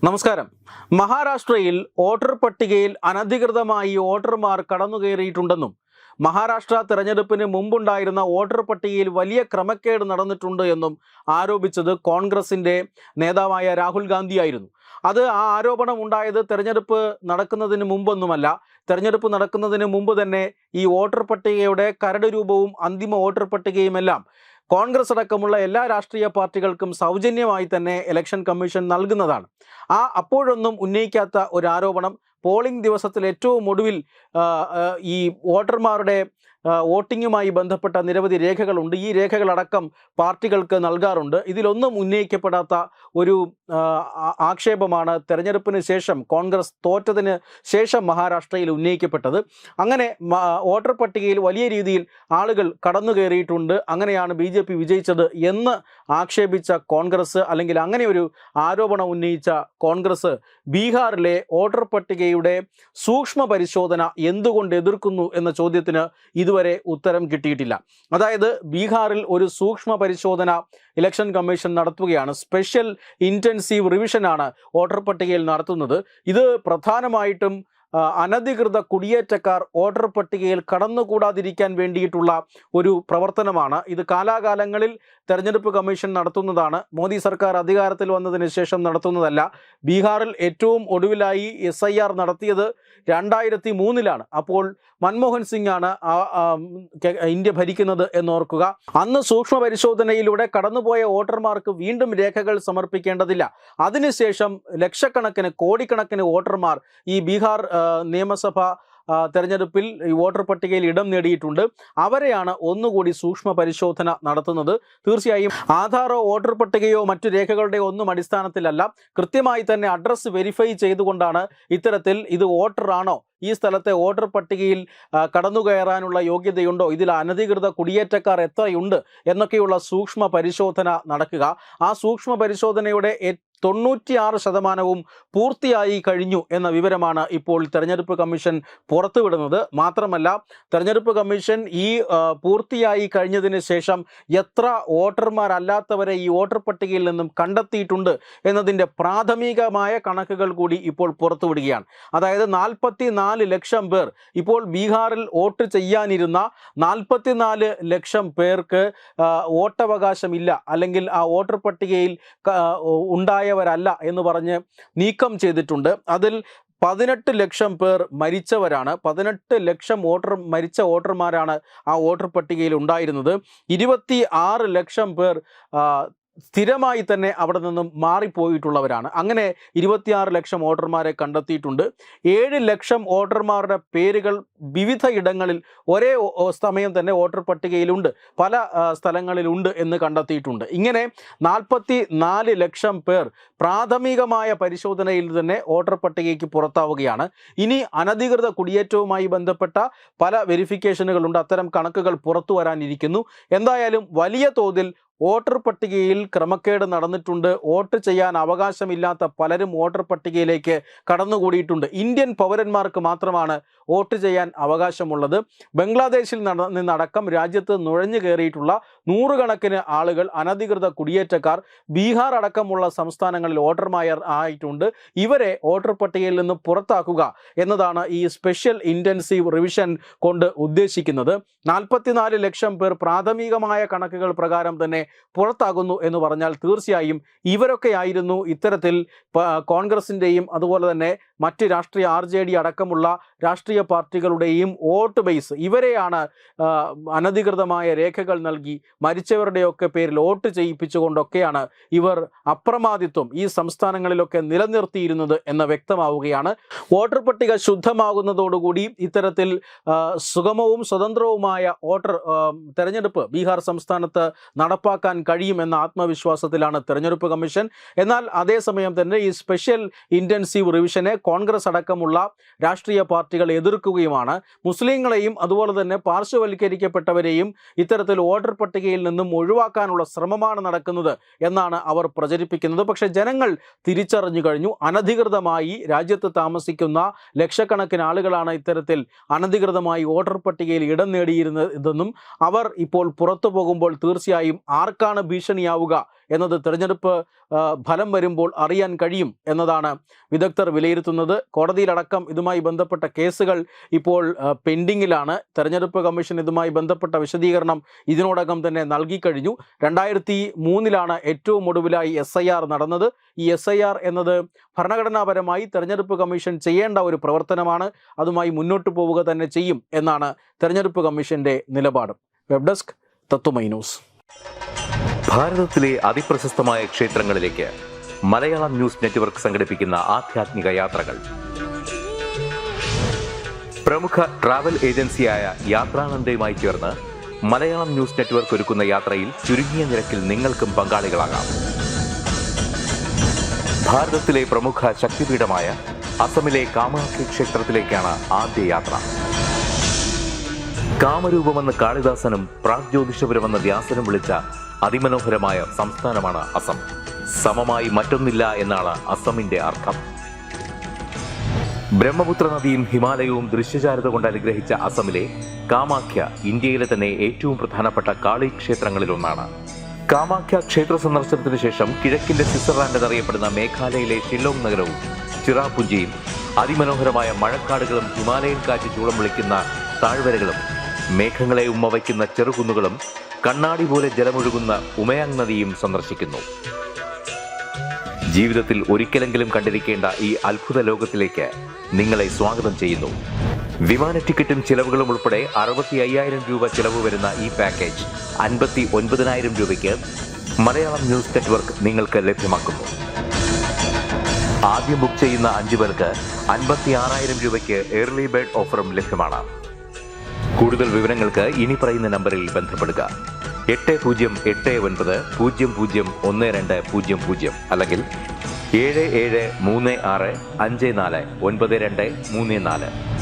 നമസ്കാരം. മഹാരാഷ്ട്രയിൽ വോട്ടർ പട്ടികയിൽ അനധികൃതമായി വോട്ടർമാർ കടന്നുകയറിയിട്ടുണ്ടെന്നും മഹാരാഷ്ട്ര തെരഞ്ഞെടുപ്പിന് മുമ്പുണ്ടായിരുന്ന വോട്ടർ പട്ടികയിൽ വലിയ ക്രമക്കേട് നടന്നിട്ടുണ്ട് എന്നും ആരോപിച്ചത് കോൺഗ്രസിൻ്റെ നേതാവായ രാഹുൽ ഗാന്ധിയായിരുന്നു. ആ ആരോപണം ഉണ്ടായത് തെരഞ്ഞെടുപ്പ് നടക്കുന്നതിന് മുമ്പൊന്നുമല്ല. തെരഞ്ഞെടുപ്പ് നടക്കുന്നതിന് മുമ്പ് തന്നെ ഈ വോട്ടർ പട്ടികയുടെ കരട് രൂപവും അന്തിമ വോട്ടർ പട്ടികയുമെല്ലാം കോൺഗ്രസ് അടക്കമുള്ള എല്ലാ രാഷ്ട്രീയ പാർട്ടികൾക്കും സൗജന്യമായി തന്നെ ഇലക്ഷൻ കമ്മീഷൻ നൽകുന്നതാണ്. അപ്പോഴൊന്നും ഉന്നയിക്കാത്ത ഒരു ആരോപണം പോളിംഗ് ദിവസത്തിൽ ഏറ്റവും ഒടുവിൽ ഈ വോട്ടർമാരുടെ വോട്ടിങ്ങുമായി ബന്ധപ്പെട്ട നിരവധി രേഖകളുണ്ട്. ഈ രേഖകളടക്കം പാർട്ടികൾക്ക് നൽകാറുണ്ട്. ഇതിലൊന്നും ഉന്നയിക്കപ്പെടാത്ത ഒരു ആക്ഷേപമാണ് തെരഞ്ഞെടുപ്പിന് ശേഷം കോൺഗ്രസ് തോറ്റതിന് ശേഷം മഹാരാഷ്ട്രയിൽ ഉന്നയിക്കപ്പെട്ടത്. അങ്ങനെ വോട്ടർ പട്ടികയിൽ വലിയ രീതിയിൽ ആളുകൾ കടന്നു കയറിയിട്ടുണ്ട്, അങ്ങനെയാണ് BJP വിജയിച്ചത് എന്ന് ആക്ഷേപിച്ച കോൺഗ്രസ്, അല്ലെങ്കിൽ അങ്ങനെ ഒരു ആരോപണം ഉന്നയിച്ച കോൺഗ്രസ് ബീഹാറിലെ വോട്ടർ പട്ടികയുടെ സൂക്ഷ്മ പരിശോധന എന്തുകൊണ്ട് എതിർക്കുന്നു എന്ന ചോദ്യത്തിന് ഇതുവരെ ഉത്തരം കിട്ടിയിട്ടില്ല. അതായത് ബീഹാറിൽ ഒരു സൂക്ഷ്മ പരിശോധന ഇലക്ഷൻ കമ്മീഷൻ നടത്തുകയാണ്. സ്പെഷ്യൽ ഇൻറ്റൻസീവ് റിവിഷനാണ് വോട്ടർ പട്ടികയിൽ നടത്തുന്നത്. ഇത് പ്രധാനമായിട്ടും അനധികൃത കുടിയേറ്റക്കാർ വോട്ടർ പട്ടികയിൽ കടന്നുകൂടാതിരിക്കാൻ വേണ്ടിയിട്ടുള്ള ഒരു പ്രവർത്തനമാണ്. ഇത് കാലാകാലങ്ങളിൽ തെരഞ്ഞെടുപ്പ് കമ്മീഷൻ നടത്തുന്നതാണ്. മോദി സർക്കാർ അധികാരത്തിൽ വന്നതിന് ശേഷം നടത്തുന്നതല്ല. ബീഹാറിൽ ഏറ്റവും ഒടുവിലായി SIR നടത്തിയത് 2003-ലാണ്. അപ്പോൾ മൻമോഹൻ സിംഗ് ആണ് ഇന്ത്യ ഭരിക്കുന്നത് എന്നോർക്കുക. അന്ന് സൂക്ഷ്മ പരിശോധനയിലൂടെ കടന്നുപോയ വോട്ടർമാർക്ക് വീണ്ടും രേഖകൾ സമർപ്പിക്കേണ്ടതില്ല. അതിനുശേഷം ലക്ഷക്കണക്കിന് കോടിക്കണക്കിന് വോട്ടർമാർ ഈ ബീഹാർ നിയമസഭ തെരഞ്ഞെടുപ്പിൽ ഈ വോട്ടർ പട്ടികയിൽ ഇടം നേടിയിട്ടുണ്ട്. അവരെയാണ് ഒന്നുകൂടി സൂക്ഷ്മ പരിശോധന നടത്തുന്നത്. തീർച്ചയായും ആധാറോ വോട്ടർ പട്ടികയോ മറ്റു രേഖകളുടെയോ ഒന്നും അടിസ്ഥാനത്തിലല്ല, കൃത്യമായി തന്നെ അഡ്രസ്സ് വെരിഫൈ ചെയ്തുകൊണ്ടാണ് ഇത്തരത്തിൽ ഇത് വോട്ടറാണോ, ഈ സ്ഥലത്തെ വോട്ടർ പട്ടികയിൽ കടന്നുകയറാനുള്ള യോഗ്യതയുണ്ടോ, ഇതിൽ അനധികൃത കുടിയേറ്റക്കാർ എത്രയുണ്ട് എന്നൊക്കെയുള്ള സൂക്ഷ്മ പരിശോധന നടക്കുക. ആ സൂക്ഷ്മ പരിശോധനയുടെ 96% പൂർത്തിയായി കഴിഞ്ഞു എന്ന വിവരമാണ് ഇപ്പോൾ തെരഞ്ഞെടുപ്പ് കമ്മീഷൻ പുറത്തുവിടുന്നത്. മാത്രമല്ല, തെരഞ്ഞെടുപ്പ് കമ്മീഷൻ ഈ പൂർത്തിയായി കഴിഞ്ഞതിന് ശേഷം എത്ര വോട്ടർമാരല്ലാത്തവരെ ഈ വോട്ടർ പട്ടികയിൽ നിന്നും കണ്ടെത്തിയിട്ടുണ്ട് എന്നതിൻ്റെ പ്രാഥമികമായ കണക്കുകൾ കൂടി ഇപ്പോൾ പുറത്തുവിടുകയാണ്. അതായത് 44 ലക്ഷം പേർ, ഇപ്പോൾ ബീഹാറിൽ വോട്ട് ചെയ്യാനിരുന്ന 44 ലക്ഷം പേർക്ക് വോട്ടവകാശമില്ല, അല്ലെങ്കിൽ ആ വോട്ടർ പട്ടികയിൽ ഉണ്ടായവരല്ല എന്ന് പറഞ്ഞ് നീക്കം ചെയ്തിട്ടുണ്ട്. അതിൽ 18 ലക്ഷം പേർ മരിച്ചവരാണ്. 18 ലക്ഷം മരിച്ച വോട്ടർമാരാണ് ആ വോട്ടർ പട്ടികയിൽ ഉണ്ടായിരുന്നത്. 26 ലക്ഷം പേർ സ്ഥിരമായി തന്നെ അവിടെ നിന്നും മാറിപ്പോയിട്ടുള്ളവരാണ്. അങ്ങനെ 26 ലക്ഷം വോട്ടർമാരെ കണ്ടെത്തിയിട്ടുണ്ട്. 7 ലക്ഷം വോട്ടർമാരുടെ പേരുകൾ വിവിധ ഇടങ്ങളിൽ ഒരേ സമയം തന്നെ വോട്ടർ പട്ടികയിലുണ്ട്, പല സ്ഥലങ്ങളിലുണ്ട് എന്ന് കണ്ടെത്തിയിട്ടുണ്ട്. ഇങ്ങനെ 44 ലക്ഷം പേർ പ്രാഥമികമായ പരിശോധനയിൽ തന്നെ വോട്ടർ പട്ടികയ്ക്ക് പുറത്താവുകയാണ്. ഇനി അനധികൃത കുടിയേറ്റവുമായി ബന്ധപ്പെട്ട പല വെരിഫിക്കേഷനുകളുണ്ട്. അത്തരം കണക്കുകൾ പുറത്തു വരാനിരിക്കുന്നു. എന്തായാലും വലിയ തോതിൽ വോട്ടർ പട്ടികയിൽ ക്രമക്കേട് നടന്നിട്ടുണ്ട്. വോട്ട് ചെയ്യാൻ അവകാശമില്ലാത്ത പലരും വോട്ടർ പട്ടികയിലേക്ക് കടന്നുകൂടിയിട്ടുണ്ട്. ഇന്ത്യൻ പൗരന്മാർക്ക് മാത്രമാണ് വോട്ട് ചെയ്യാൻ അവകാശമുള്ളത്. ബംഗ്ലാദേശിൽ നിന്നടക്കം രാജ്യത്ത് നുഴഞ്ഞു കയറിയിട്ടുള്ള നൂറുകണക്കിന് ആളുകൾ, അനധികൃത കുടിയേറ്റക്കാർ ബീഹാർ അടക്കമുള്ള സംസ്ഥാനങ്ങളിൽ വോട്ടർമാർ ആയിട്ടുണ്ട്. ഇവരെ വോട്ടർ പട്ടികയിൽ നിന്ന് പുറത്താക്കുക എന്നതാണ് ഈ സ്പെഷ്യൽ ഇൻറ്റൻസീവ് റിവിഷൻ കൊണ്ട് ഉദ്ദേശിക്കുന്നത്. 44 ലക്ഷം പേർ പ്രാഥമികമായ കണക്കുകൾ പ്രകാരം തന്നെ പുറത്താകുന്നു എന്ന് പറഞ്ഞാൽ തീർച്ചയായും ഇവരൊക്കെയായിരുന്നു ഇത്തരത്തിൽ കോൺഗ്രസിൻ്റെയും അതുപോലെ തന്നെ മറ്റ് രാഷ്ട്രീയ RJD അടക്കമുള്ള രാഷ്ട്രീയ പാർട്ടികളുടെയും വോട്ട് ബേസ്. ഇവരെയാണ് അനധികൃതമായ രേഖകൾ നൽകി മരിച്ചവരുടെയൊക്കെ പേരിൽ വോട്ട് ചെയ്യിപ്പിച്ചുകൊണ്ടൊക്കെയാണ് ഇവർ അപ്രമാദിത്വം ഈ സംസ്ഥാനങ്ങളിലൊക്കെ നിലനിർത്തിയിരുന്നത് എന്ന് വ്യക്തമാവുകയാണ്. വോട്ടർ പട്ടിക ശുദ്ധമാകുന്നതോടുകൂടി ഇത്തരത്തിൽ സുഗമവും സ്വതന്ത്രവുമായ തെരഞ്ഞെടുപ്പ് ബീഹാർ സംസ്ഥാനത്ത് നടപ്പാക്കാൻ കഴിയുമെന്ന ആത്മവിശ്വാസത്തിലാണ് തെരഞ്ഞെടുപ്പ് കമ്മീഷൻ. എന്നാൽ അതേസമയം തന്നെ ഈ സ്പെഷ്യൽ ഇൻറ്റൻസീവ് റിവിഷനെ കോൺഗ്രസ് അടക്കമുള്ള രാഷ്ട്രീയ പാർട്ടികൾ എതിർക്കുകയുമാണ്. മുസ്ലിങ്ങളെയും അതുപോലെ തന്നെ പാർശ്വവൽക്കരിക്കപ്പെട്ടവരെയും ഇത്തരത്തിൽ വോട്ടർ പട്ടികയിൽ നിന്നും ഒഴിവാക്കാനുള്ള ശ്രമമാണ് നടക്കുന്നത് എന്നാണ് അവർ പ്രചരിപ്പിക്കുന്നത്. പക്ഷേ ജനങ്ങൾ തിരിച്ചറിഞ്ഞു കഴിഞ്ഞു. അനധികൃതമായി രാജ്യത്ത് താമസിക്കുന്ന ലക്ഷക്കണക്കിന് ആളുകളാണ് ഇത്തരത്തിൽ അനധികൃതമായി വോട്ടർ പട്ടികയിൽ ഇടം നേടിയിരുന്നതെന്നും അവർ ഇപ്പോൾ പുറത്തു പോകുമ്പോൾ തീർച്ചയായും ആർക്കാണ് ഭീഷണിയാവുക എന്നത് തെരഞ്ഞെടുപ്പ് ഫലം വരുമ്പോൾ അറിയാൻ കഴിയും എന്നതാണ് വിദഗ്ധർ വിലയിരുത്തുന്നത്. കോടതിയിലടക്കം ഇതുമായി ബന്ധപ്പെട്ട കേസുകൾ ഇപ്പോൾ പെൻഡിങ്ങിലാണ്. തെരഞ്ഞെടുപ്പ് കമ്മീഷൻ ഇതുമായി ബന്ധപ്പെട്ട വിശദീകരണം ഇതിനോടകം തന്നെ നൽകിക്കഴിഞ്ഞു. 2003 ഏറ്റവും ഒടുവിലായി SIR നടന്നത്. ഈ SIR എന്നത് ഭരണഘടനാപരമായി തെരഞ്ഞെടുപ്പ് കമ്മീഷൻ ചെയ്യേണ്ട ഒരു പ്രവർത്തനമാണ്. അതുമായി മുന്നോട്ട് പോവുക തന്നെ ചെയ്യും എന്നാണ് തെരഞ്ഞെടുപ്പ് കമ്മീഷന്റെ നിലപാട്. വെബ് ഡെസ്ക് തത്വമൈ ന്യൂസ്. ഭാരതത്തിലെ അതിപ്രശസ്തമായ ക്ഷേത്രങ്ങളിലേക്ക് മലയാളം ന്യൂസ് നെറ്റ്വർക്ക് സംഘടിപ്പിക്കുന്ന ആധ്യാത്മിക യാത്രകൾ. പ്രമുഖ ട്രാവൽ ഏജൻസിയായ യാത്രാനന്ദയുമായി ചേർന്ന് മലയാളം ന്യൂസ് നെറ്റ്വർക്ക് ഒരുക്കുന്ന യാത്രയിൽ ചുരുങ്ങിയ നിരക്കിൽ നിങ്ങൾക്കും പങ്കാളികളാകാം. ഭാരതത്തിലെ പ്രമുഖ ശക്തിപീഠമായ അസമിലെ കാമാഖ്യ ക്ഷേത്രത്തിലേക്കാണ് ആദ്യ യാത്ര. കാമരൂപമെന്ന് കാളിദാസനും പ്രാഗ്ജ്യോതിഷപുരമെന്ന് വ്യാസനും വിളിച്ച അതിമനോഹരമായ സംസ്ഥാനമാണ് അസം. സമമായി മറ്റൊന്നില്ല എന്നാണ് അസമിന്റെ അർത്ഥം. ബ്രഹ്മപുത്ര നദിയും ഹിമാലയവും ദൃശ്യചാരുത കൊണ്ട് അനുഗ്രഹിച്ച അസമിലെ കാമാഖ്യ ഇന്ത്യയിലെ തന്നെ ഏറ്റവും പ്രധാനപ്പെട്ട കാളി ക്ഷേത്രങ്ങളിലൊന്നാണ്. കാമാഖ്യ ക്ഷേത്ര സന്ദർശനത്തിന് ശേഷം കിഴക്കിന്റെ സ്വിറ്റ്സർലാൻഡ് എന്നറിയപ്പെടുന്ന മേഘാലയയിലെ ഷില്ലോങ് നഗരവും ചിറാപുഞ്ചിയും അതിമനോഹരമായ മഴക്കാടുകളും ഹിമാലയൻ കാറ്റ് ചൂളം വിളിക്കുന്ന താഴ്വരകളും മേഘങ്ങളെ ഉമ്മവയ്ക്കുന്ന ചെറുകുന്നുകളും കണ്ണാടി പോലെ ജലമൊഴുകുന്ന ഉമയാങ് നദിയും സന്ദർശിക്കുന്നു. ജീവിതത്തിൽ ഒരിക്കലെങ്കിലും കണ്ടിരിക്കേണ്ട ഈ അത്ഭുത ലോകത്തിലേക്ക് നിങ്ങളെ സ്വാഗതം ചെയ്യുന്നു. വിമാന ടിക്കറ്റും ചിലവുകളും ഉൾപ്പെടെ 65,000 രൂപ ചിലവ് വരുന്ന ഈ പാക്കേജ് 59,000 രൂപയ്ക്ക് മലയാളം ന്യൂസ് നെറ്റ്വർക്ക് നിങ്ങൾക്ക് ലഭ്യമാക്കുന്നു. ആദ്യം ബുക്ക് ചെയ്യുന്ന 5 പേർക്ക് 56,000 രൂപയ്ക്ക് ഏർലി ബേർഡ് ഓഫറും ലഭ്യമാണ്. കൂടുതൽ വിവരങ്ങൾക്ക് ഇനി പറയുന്ന നമ്പറിൽ ബന്ധപ്പെടുക. 8089001200 അല്ലെങ്കിൽ 7736549234.